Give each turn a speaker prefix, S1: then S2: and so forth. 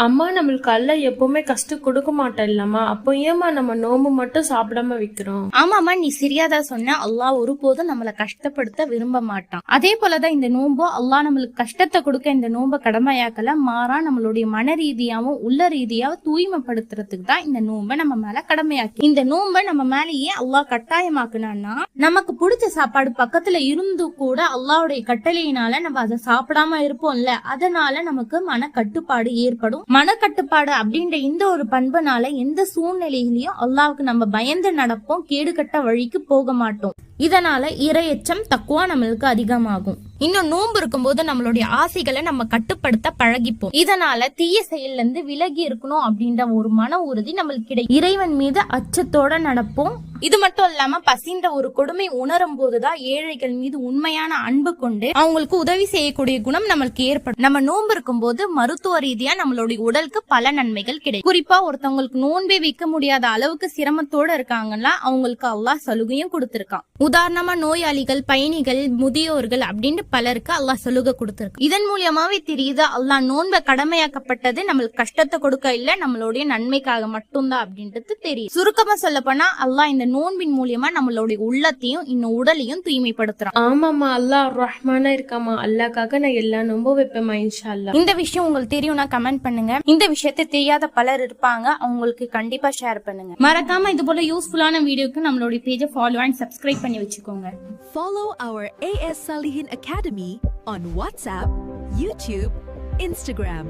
S1: அம்மா நம்மளுக்கு அல்ல எப்பவுமே கஷ்டம் கொடுக்க மாட்டோம் இல்லம்மா, அப்போ ஏமா நம்ம நோம்பு மட்டும் சாப்பிடாம வைக்கிறோம்?
S2: ஆமாமா, நீ சரியாதான் சொன்ன. அல்லாஹ் ஒருபோதும் நம்மள கஷ்டப்படுத்த விரும்ப மாட்டான். அதே போலதான் இந்த நோம்பு அல்லாஹ் நம்மளுக்கு கஷ்டத்தை கொடுக்க இந்த நோம்ப கடமையாக்கல, மாறா நம்மளுடைய மன ரீதியாவும் உள்ள ரீதியாவும் தூய்மைப்படுத்துறதுக்கு தான் இந்த நோம்ப நம்ம மேல கடமையாக்கி. இந்த நோம்ப நம்ம மேலேயே அல்லாஹ் கட்டாயமாக்குனான்னா, நமக்கு பிடிச்ச சாப்பாடு பக்கத்துல இருந்து கூட அல்லாஹ்வுடைய கட்டளையினால நம்ம அதை சாப்பிடாம இருப்போம்ல, அதனால நமக்கு மன கட்டுப்பாடு ஏற்படும். மனக்கட்டுப்பாடு அப்படின்ற இந்த ஒரு பண்புனால எந்த சூழ்நிலையிலயும் அல்லாஹ்வுக்கு நம்ம பயந்து நடப்போம், கேடுகட்ட வழிக்கு போக மாட்டோம். இதனால இரையச்சம் தக்குவா நம்மளுக்கு அதிகமாகும். இன்னும் நோன்பு இருக்கும்போது நம்மளுடைய ஆசைகளை நம்ம கட்டுப்படுத்த பழகிப்போம். இதனால தீய செயல்ல இருந்து விலகி இருக்கணும் அப்படின்ற ஒரு மன உறுதி நம்மளுக்கு கிடைக்கும். இறைவன் மீது அச்சத்தோட நடப்போம். இது மட்டும் இல்லாம பசின்ற ஒரு கொடுமை உணரும் போதுதான் ஏழைகள் மீது உண்மையான அன்பு கொண்டு அவங்களுக்கு உதவி செய்யக்கூடிய குணம் நம்மளுக்கு ஏற்படும். நம்ம நோன்பு இருக்கும் போது மருத்துவ ரீதியா நம்மளுடைய உடலுக்கு பல நன்மைகள் கிடைக்கும். குறிப்பா ஒருத்தவங்களுக்கு நோன்பே வைக்க முடியாத அளவுக்கு சிரமத்தோட இருக்காங்கன்னா அவங்களுக்கு அல்லாஹ் சலுகையும் கொடுத்திருக்கான். உதாரணமா நோயாளிகள், பயணிகள், முதியோர்கள் அப்படின்னு பலருக்கு அல்லாஹ் சலுகை கொடுத்திருக்கு. இதன் மூலியமாவே தெரியுது அல்லாஹ் நோன்பை கடமையாக்கப்பட்டது நம்மளுக்கு கஷ்டத்தை கொடுக்க இல்ல, நம்மளுடைய நன்மைக்காக மட்டும்தான் அப்படின்றது தெரியும். சுருக்கமா சொல்ல போனா அல்லாஹ் இந்த நோன்பின் மூலியமா நம்மளுடைய உள்ளத்தையும் இன்னும் உடலையும் தூய்மைப்படுத்துறான்.
S1: ஆமாமா, அல்லாஹ் ரஹ்மானா இருக்காமா, அல்லாஹ்க்காக நான் எல்லா நோம்பும் வைப்பேமா இன்ஷா அல்லாஹ்.
S2: இந்த விஷயம் உங்களுக்கு தெரியும்னா கமெண்ட் பண்ணுங்க. இந்த விஷயத்தை தெரியாத பலர் இருப்பாங்க, அவங்களுக்கு கண்டிப்பா ஷேர் பண்ணுங்க. மறக்காம இது போல யூஸ்ஃபுல்லான வீடியோக்கு நம்மளுடைய பேஜை ஃபாலோ அண்ட் சப்ஸ்கிரைப் பண்ணி வச்சுக்கோங்க.
S3: Follow our AS Salihin Academy on WhatsApp, YouTube, Instagram.